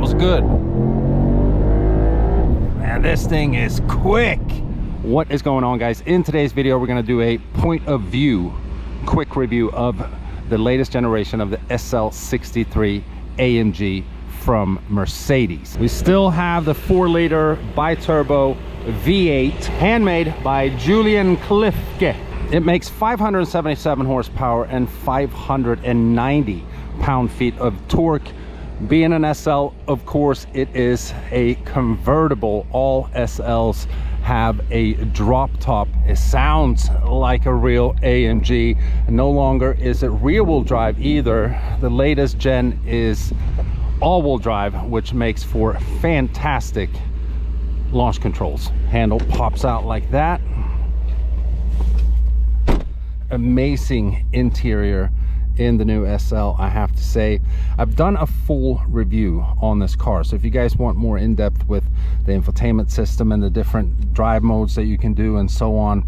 was good. Man, this thing is quick. What is going on, guys? In today's video, we're going to do a point of view quick review of the latest generation of the SL63 AMG from Mercedes. We still have the 4-liter bi-turbo V8, handmade by Julian Klifke. It makes 577 horsepower and 590 pound-feet of torque. Being an SL, of course, it is a convertible. All SLs have a drop top. It sounds like a real AMG. No longer is it rear-wheel drive either. The latest gen is all-wheel drive, which makes for fantastic launch controls. Handle pops out like that. Amazing interior in the new SL, I have to say. I've done a full review on this car, so if you guys want more in-depth with the infotainment system and the different drive modes that you can do and so on,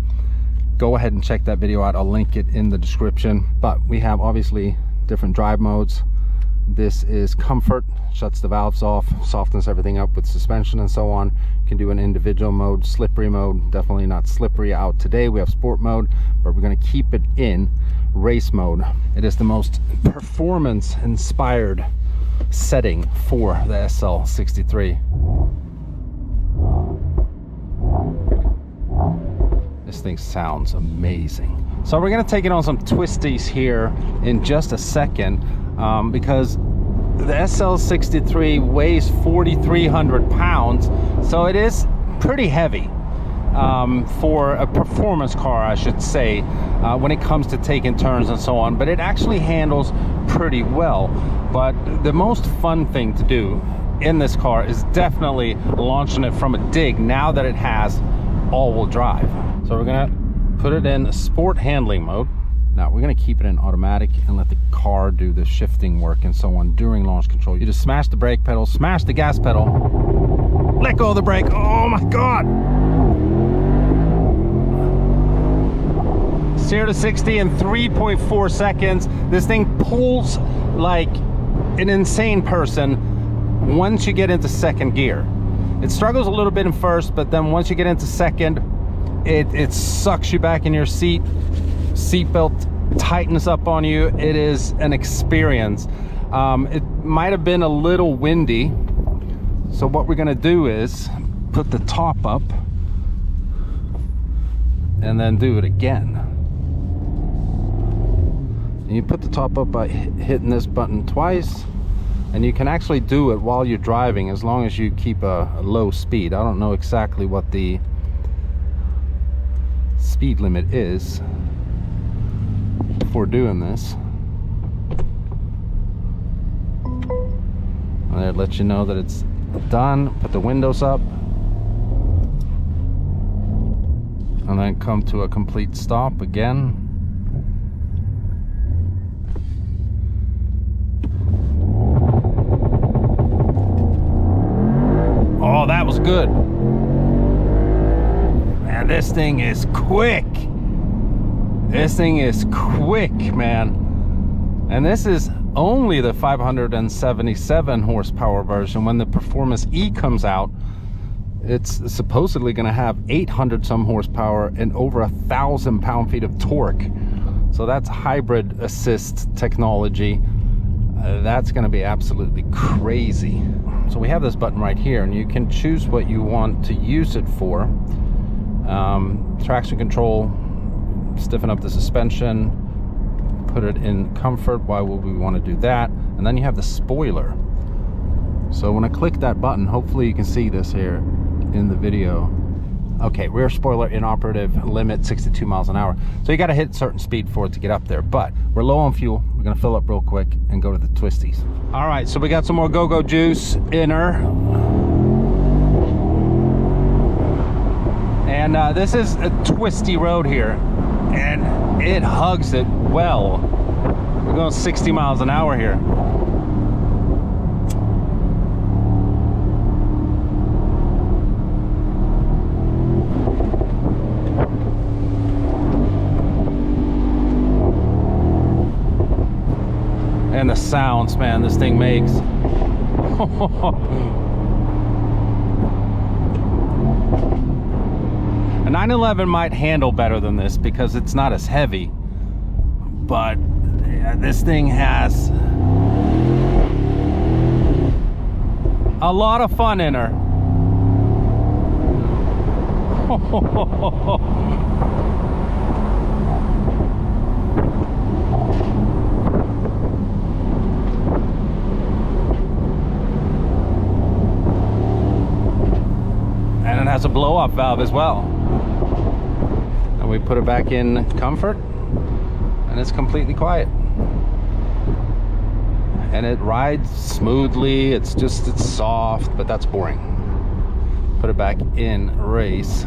go ahead and check that video out. I'll link it in the description. But we have obviously different drive modes. This is comfort, shuts the valves off, softens everything up with suspension and so on. You can do an individual mode, slippery mode, definitely not slippery out today. We have sport mode, but we're going to keep it in race mode. It is the most performance inspired setting for the SL63. This thing sounds amazing. So we're going to take it on some twisties here in just a second, because the SL63 weighs 4,300 pounds, so it is pretty heavy for a performance car, I should say, when it comes to taking turns and so on. But it actually handles pretty well. But the most fun thing to do in this car is definitely launching it from a dig now that it has all-wheel drive. So we're gonna put it in sport handling mode. Now we're going to keep it in automatic and let the car do the shifting work and so on during launch control. You just smash the brake pedal, smash the gas pedal, let go of the brake. Oh my God! 0 to 60 in 3.4 seconds. This thing pulls like an insane person once you get into second gear. It struggles a little bit in first, but then once you get into second, it sucks you back in your seat. Seatbelt tightens up on you. It is an experience. It might have been a little windy, so what we're going to do is put the top up and then do it again. And you put the top up by hitting this button twice, and you can actually do it while you're driving as long as you keep a low speed. I don't know exactly what the speed limit is for doing this. And it lets you know that it's done. Put the windows up and then come to a complete stop again. Oh, that was good. Man, this thing is quick. This thing is quick, man. And this is only the 577 horsepower version. When the Performance E comes out, it's supposedly going to have 800 some horsepower and over 1,000 pound-feet of torque. So that's hybrid assist technology. That's going to be absolutely crazy. So we have this button right here, and you can choose what you want to use it for. Traction control, stiffen up the suspension, put it in comfort. Why would we want to do that? And then you have the spoiler. So when I click that button, hopefully you can see this here in the video. Okay, rear spoiler inoperative, limit 62 miles an hour. So you got to hit a certain speed for it to get up there. But we're low on fuel. We're going to fill up real quick and go to the twisties. All right, so we got some more go-go juice in her. And this is a twisty road here, and it hugs it well. We're going 60 miles an hour here. And the sounds, man, this thing makes. A 911 might handle better than this because it's not as heavy, but yeah, this thing has a lot of fun in her. And it has a blow-off valve as well. And we put it back in comfort, and it's completely quiet. And it rides smoothly. It's soft, but that's boring. Put it back in race.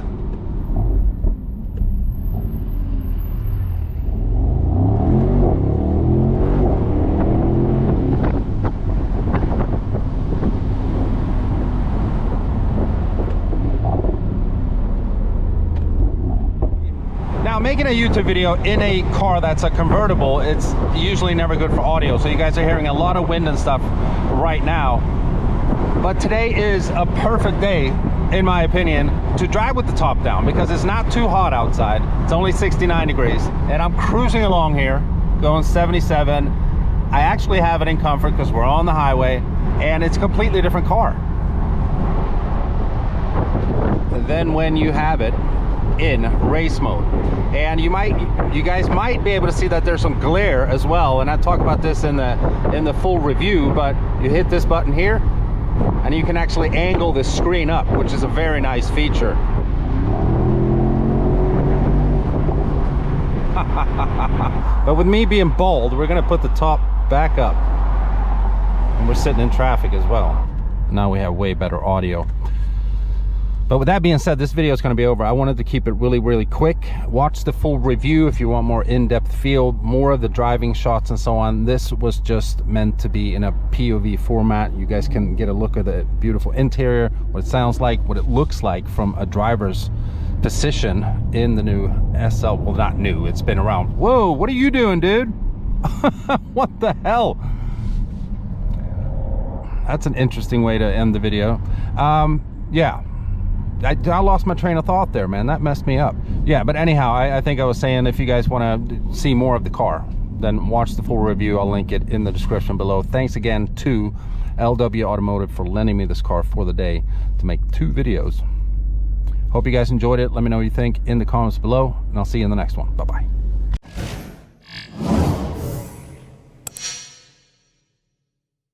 Now, making a YouTube video in a car that's a convertible, it's usually never good for audio. So you guys are hearing a lot of wind and stuff right now. But today is a perfect day, in my opinion, to drive with the top down because it's not too hot outside. It's only 69 degrees. And I'm cruising along here, going 77. I actually have it in comfort because we're on the highway, and it's a completely different car than when you have it in race mode. And you guys might be able to see that there's some glare as well, and I talk about this in the full review. But you hit this button here and you can actually angle the screen up, which is a very nice feature. But with me being bald, we're gonna put the top back up, and we're sitting in traffic as well. Now we have way better audio. But with that being said, this video is going to be over. I wanted to keep it really quick. Watch the full review if you want more in-depth feel, more of the driving shots and so on. This was just meant to be in a POV format. You guys can get a look at the beautiful interior, what it sounds like, what it looks like from a driver's position in the new SL. Well, not new, it's been around. Whoa, what are you doing, dude? What the hell? That's an interesting way to end the video. Yeah. I lost my train of thought there, man. That messed me up. Yeah, but anyhow, I think I was saying if you guys want to see more of the car, then watch the full review. I'll link it in the description below. Thanks again to LW Automotive for lending me this car for the day to make 2 videos. Hope you guys enjoyed it. Let me know what you think in the comments below, and I'll see you in the next one. Bye-bye.